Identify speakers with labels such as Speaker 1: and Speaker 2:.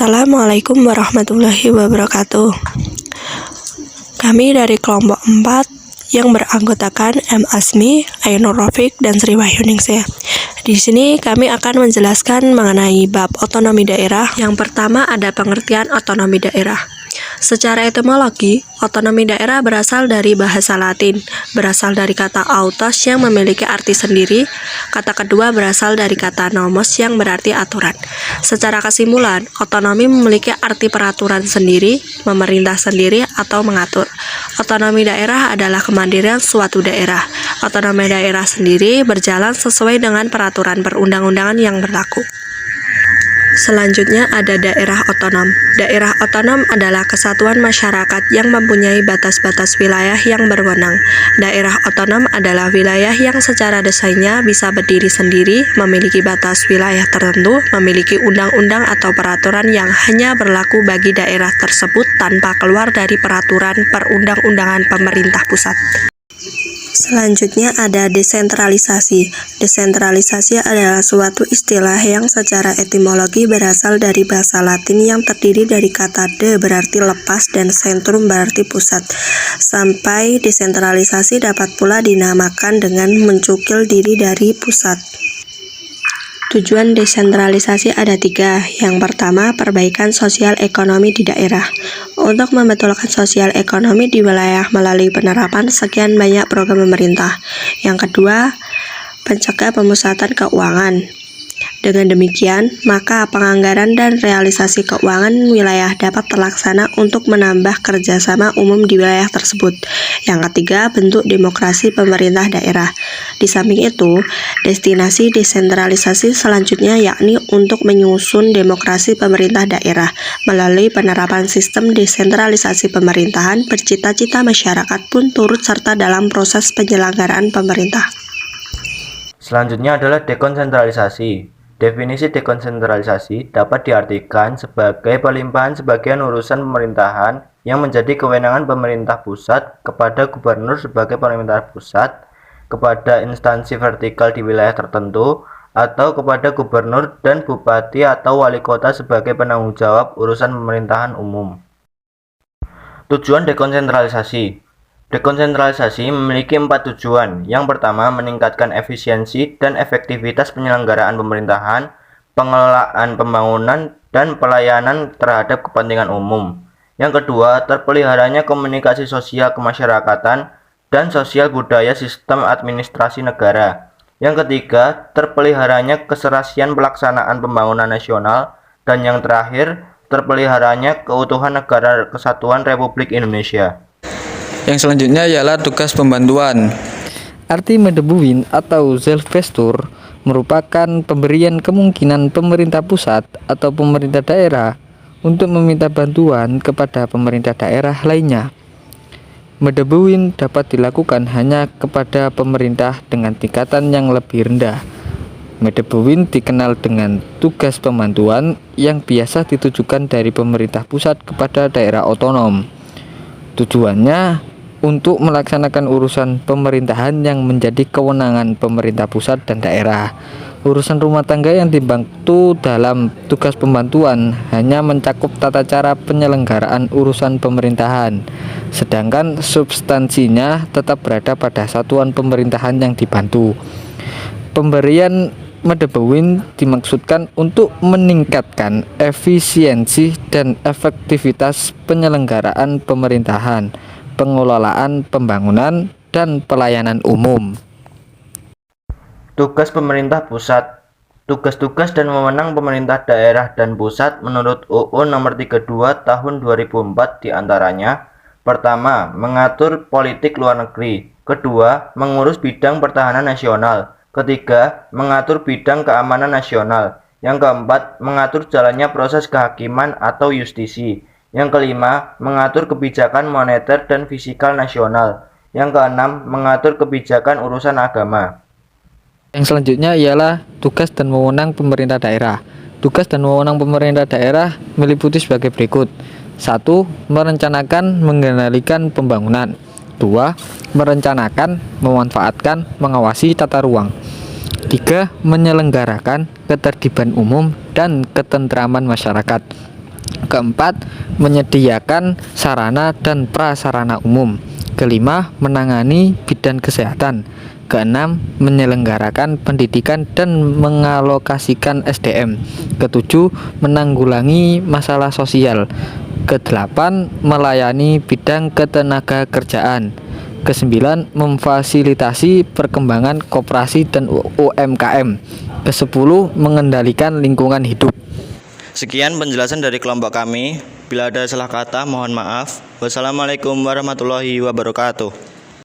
Speaker 1: Assalamualaikum warahmatullahi wabarakatuh. Kami dari kelompok 4 yang beranggotakan M. Asmi, Ainur Rafiq, dan Sri Wahyuningsih. Di sini kami akan menjelaskan mengenai bab otonomi daerah. Yang pertama ada pengertian otonomi daerah. Secara etimologi, otonomi daerah berasal dari bahasa Latin, berasal dari kata autos yang memiliki arti sendiri. Kata kedua berasal dari kata nomos yang berarti aturan. Secara kesimpulan, otonomi memiliki arti peraturan sendiri, memerintah sendiri, atau mengatur. Otonomi daerah adalah kemandirian suatu daerah. Otonomi daerah sendiri berjalan sesuai dengan peraturan perundang-undangan yang berlaku. Selanjutnya ada daerah otonom. Daerah otonom adalah kesatuan masyarakat yang mempunyai batas-batas wilayah yang berwenang. Daerah otonom adalah wilayah yang secara desainnya bisa berdiri sendiri, memiliki batas wilayah tertentu, memiliki undang-undang atau peraturan yang hanya berlaku bagi daerah tersebut tanpa keluar dari peraturan perundang-undangan pemerintah pusat. Selanjutnya ada desentralisasi. Desentralisasi adalah suatu istilah yang secara etimologi berasal dari bahasa Latin yang terdiri dari kata de berarti lepas dan sentrum berarti pusat. Sampai desentralisasi dapat pula dinamakan dengan mencukil diri dari pusat. Tujuan desentralisasi ada 3. Yang pertama, perbaikan sosial ekonomi di daerah. Untuk membetulkan sosial ekonomi di wilayah melalui penerapan sekian banyak program pemerintah. Yang kedua, pencegah pemusatan keuangan. Dengan demikian, maka penganggaran dan realisasi keuangan wilayah dapat terlaksana untuk menambah kerjasama umum di wilayah tersebut. Yang ketiga, bentuk demokrasi pemerintah daerah. Di samping itu, destinasi desentralisasi selanjutnya yakni untuk menyusun demokrasi pemerintah daerah. Melalui penerapan sistem desentralisasi pemerintahan, bercita-cita masyarakat pun turut serta dalam proses penyelenggaraan pemerintah.
Speaker 2: Selanjutnya adalah dekonsentralisasi. Definisi dekonsentralisasi dapat diartikan sebagai pelimpahan sebagian urusan pemerintahan yang menjadi kewenangan pemerintah pusat kepada gubernur sebagai pemerintah pusat, kepada instansi vertikal di wilayah tertentu, atau kepada gubernur dan bupati atau wali kota sebagai penanggung jawab urusan pemerintahan umum. Tujuan dekonsentralisasi. Dekonsentralisasi memiliki 4 tujuan. Yang pertama, meningkatkan efisiensi dan efektivitas penyelenggaraan pemerintahan, pengelolaan pembangunan, dan pelayanan terhadap kepentingan umum. Yang kedua, terpeliharanya komunikasi sosial kemasyarakatan dan sosial budaya sistem administrasi negara. Yang ketiga, terpeliharanya keserasian pelaksanaan pembangunan nasional. Dan yang terakhir, terpeliharanya keutuhan negara kesatuan Republik Indonesia.
Speaker 3: Yang selanjutnya ialah tugas pembantuan. Arti medebuin atau zelfgestur merupakan pemberian kemungkinan pemerintah pusat atau pemerintah daerah untuk meminta bantuan kepada pemerintah daerah lainnya. Medebuin dapat dilakukan hanya kepada pemerintah dengan tingkatan yang lebih rendah. Medebuin dikenal dengan tugas pembantuan yang biasa ditujukan dari pemerintah pusat kepada daerah otonom. Tujuannya untuk melaksanakan urusan pemerintahan yang menjadi kewenangan pemerintah pusat dan daerah. Urusan rumah tangga yang dibantu dalam tugas pembantuan hanya mencakup tata cara penyelenggaraan urusan pemerintahan, sedangkan substansinya tetap berada pada satuan pemerintahan yang dibantu. Pemberian medebuin dimaksudkan untuk meningkatkan efisiensi dan efektivitas penyelenggaraan pemerintahan, pengelolaan pembangunan, dan pelayanan umum.
Speaker 2: Tugas pemerintah pusat. Tugas-tugas dan wewenang pemerintah daerah dan pusat menurut UU Nomor 32 Tahun 2004 diantaranya: pertama, mengatur politik luar negeri; kedua, mengurus bidang pertahanan nasional; ketiga, mengatur bidang keamanan nasional; yang keempat, mengatur jalannya proses kehakiman atau justisi; yang kelima, mengatur kebijakan moneter dan fiskal nasional; yang keenam, mengatur kebijakan urusan agama.
Speaker 3: Yang selanjutnya ialah tugas dan wewenang pemerintah daerah. Tugas dan wewenang pemerintah daerah meliputi sebagai berikut. 1. Merencanakan, mengendalikan pembangunan. 2. Merencanakan, memanfaatkan, mengawasi tata ruang. 3. Menyelenggarakan ketertiban umum dan ketentraman masyarakat. Keempat, menyediakan sarana dan prasarana umum. Kelima, menangani bidang kesehatan. Keenam, menyelenggarakan pendidikan dan mengalokasikan SDM. Ketujuh, menanggulangi masalah sosial. Kedelapan, melayani bidang ketenaga kerjaan. Kesembilan, memfasilitasi perkembangan koperasi dan UMKM. Kesepuluh, mengendalikan lingkungan hidup.
Speaker 2: Sekian penjelasan dari kelompok kami. Bila ada salah kata, mohon maaf. Wassalamualaikum warahmatullahi wabarakatuh.